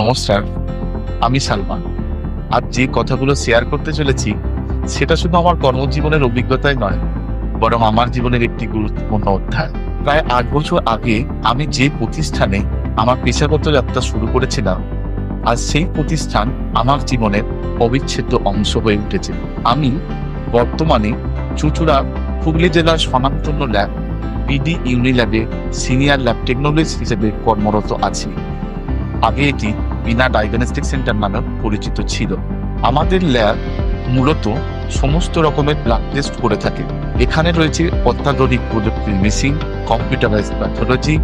নমস্কার, আমি সালমান। আজ যে কথাগুলো শেয়ার করতে চলেছি সেটা শুধু আমার কর্মজীবনের অভিজ্ঞতাই নয়, বরং আমার জীবনের একটি গুরুত্বপূর্ণ অধ্যায়। প্রায় 8 বছর আগে আমি যে প্রতিষ্ঠানে আমার পেশাগত যাত্রা শুরু করেছিলাম, আজ সেই প্রতিষ্ঠান আমার জীবনের অবিচ্ছেদ্য অংশ হয়ে উঠেছে। আমি বর্তমানে চুঁচুড়া, হুগলি জেলার স্বনামধন্য ল্যাব বিডি ইউনিল্যাবে সিনিয়র ল্যাব টেকনোলজিস্ট হিসেবে কর্মরত আছি। আগে এটি বিনা ডায়াগনস্টিক সেন্টার নামে পরিচিত ছিল। আমাদের ল্যাব মূলত সমস্ত রকমের ব্লাড টেস্ট করে থাকে। এখানে রয়েছে অত্যাধুনিক প্রযুক্তির machine, computerised pathology,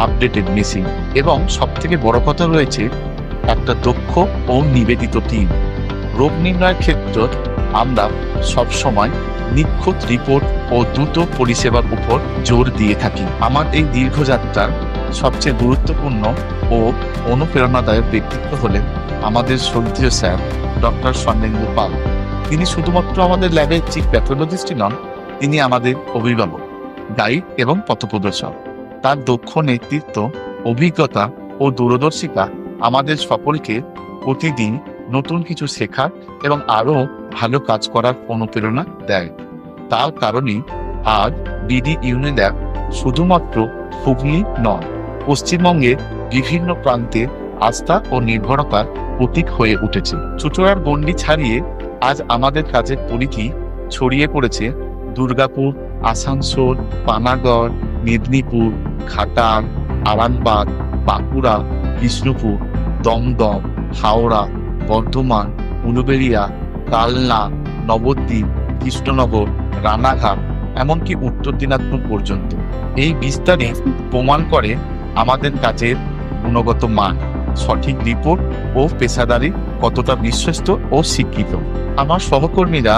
updated machine এবং সবথেকে বড় কথা রয়েছে একটা দক্ষ ও নিবেদিত টিম। রোগ নির্ণয়ের ক্ষেত্রে আমরা সবসময় নিখুঁত রিপোর্ট ও দ্রুত পরিষেবার উপর জোর দিয়ে থাকি। আমার এই দীর্ঘযাত্রার সবচেয়ে গুরুত্বপূর্ণ ও অনুপ্রেরণাদায়ক ব্যক্তিত্ব হলেন আমাদের শ্রদ্ধেয় স্যার ডক্টর স্বর্ণেন্দু পাল। তিনি শুধুমাত্র আমাদের ল্যাবের চিফ প্যাথোলজিস্টই নন, তিনি আমাদের অভিভাবক, গাইড এবং পথপ্রদর্শক। তার দক্ষ নেতৃত্ব, অভিজ্ঞতা ও দূরদর্শিতা আমাদের সকলকে প্রতিদিন নতুন কিছু শেখার এবং আরও ভালো কাজ করার অনুপ্রেরণা দেয়। তার কারণেই আজ বিডি ইউনিল্যাব শুধুমাত্র হুগলি নয়, পশ্চিমবঙ্গের বিভিন্ন প্রান্তে আস্থা ও নির্ভরতার প্রতীক হয়ে উঠেছে। চুঁচুড়ার গণ্ডি ছাড়িয়ে আজ আমাদের কাজের পরিধি ছড়িয়ে পড়েছে দুর্গাপুর, আসানসোল, পানাগড়, মেদিনীপুর, ঘাটাল, আরামবাগ, বাঁকুড়া, বিষ্ণুপুর, দমদম, হাওড়া, বর্ধমান, উলুবেড়িয়া, কালনা, নবদ্বীপ, কৃষ্ণনগর, রানাঘাট, এমনকি উত্তর দিনাজপুর পর্যন্ত। এই বিস্তারই প্রমাণ করে আমাদের কাজের গুণগত মান, সঠিক রিপোর্ট ও পেশাদারি কতটা বিশ্বস্ত ও স্বীকৃত। আমার সহকর্মীরা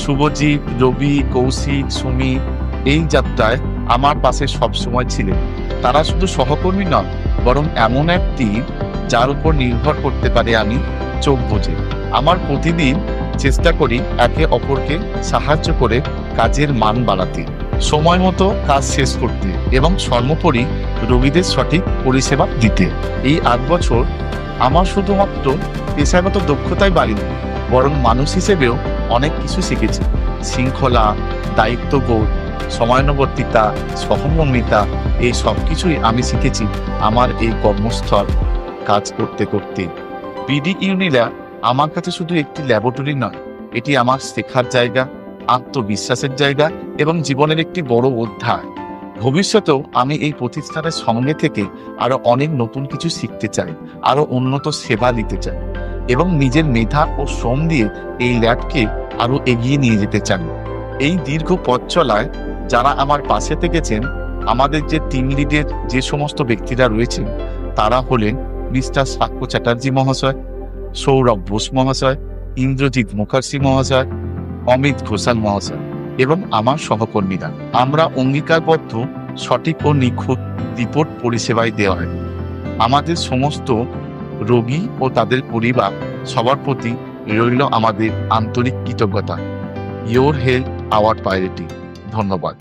শুভজিৎ, রবি, কৌশিক, সুমি এই যাত্রায় আমার পাশে সবসময় ছিলেন। তারা শুধু সহকর্মী নন, বরং এমন এক টিম যার উপর নির্ভর করতে পারে আমি চোখ বুজে। আমার প্রতিদিন চেষ্টা করি একে অপরকে সাহায্য করে কাজের মান বাড়াতে, সময় মতো কাজ শেষ করতে এবং সর্বোপরি রোগীদের সঠিক পরিষেবা দিতে। এই 8 বছর আমার শুধুমাত্র পেশাগত দক্ষতাই বাড়েনি, বরং মানুষ হিসেবেও অনেক কিছু শিখেছি। শৃঙ্খলা, দায়িত্ববোধ, সময়ানুবর্তিতা, সহমর্মিতা, এই সব কিছুই আমি শিখেছি আমার এই কর্মস্থল কাজ করতে করতে। বিডি ইউনিল্যাব আমার কাছে শুধু একটি ল্যাবরেটরি নয়, এটি আমার শেখার জায়গা, আত্মবিশ্বাসের জায়গা এবং জীবনের একটি বড় অধ্যায়। ভবিষ্যতেও আমি এই প্রতিষ্ঠানের সঙ্গে থেকে আরো অনেক নতুন কিছু শিখতে চাই, আরো উন্নত সেবা দিতে চাই এবং নিজের মেধা ও শ্রম দিয়ে এই ল্যাবকে আরো এগিয়ে নিয়ে যেতে চাই। এই দীর্ঘ পথ চলায় যারা আমার পাশে থেকেছেন, আমাদের যে টিম লিডের যে সমস্ত ব্যক্তিরা রয়েছেন, তারা হলেন মিস্টার সাক্ষ্য চ্যাটার্জি মহাশয়, সৌরভ বোস মহাশয়, ইন্দ্রজিৎ মুখার্জি মহাশয়, অমিত ঘোষাল মহাশয় এবং আমার সহকর্মীরা। আমরা অঙ্গীকারবদ্ধ সঠিক ও নিখুঁত রিপোর্ট পরিষেবায় দেওয়া হয়। আমাদের সমস্ত রোগী ও তাদের পরিবার সবার প্রতি রইল আমাদের আন্তরিক কৃতজ্ঞতা। Your health hour priority. ধন্যবাদ।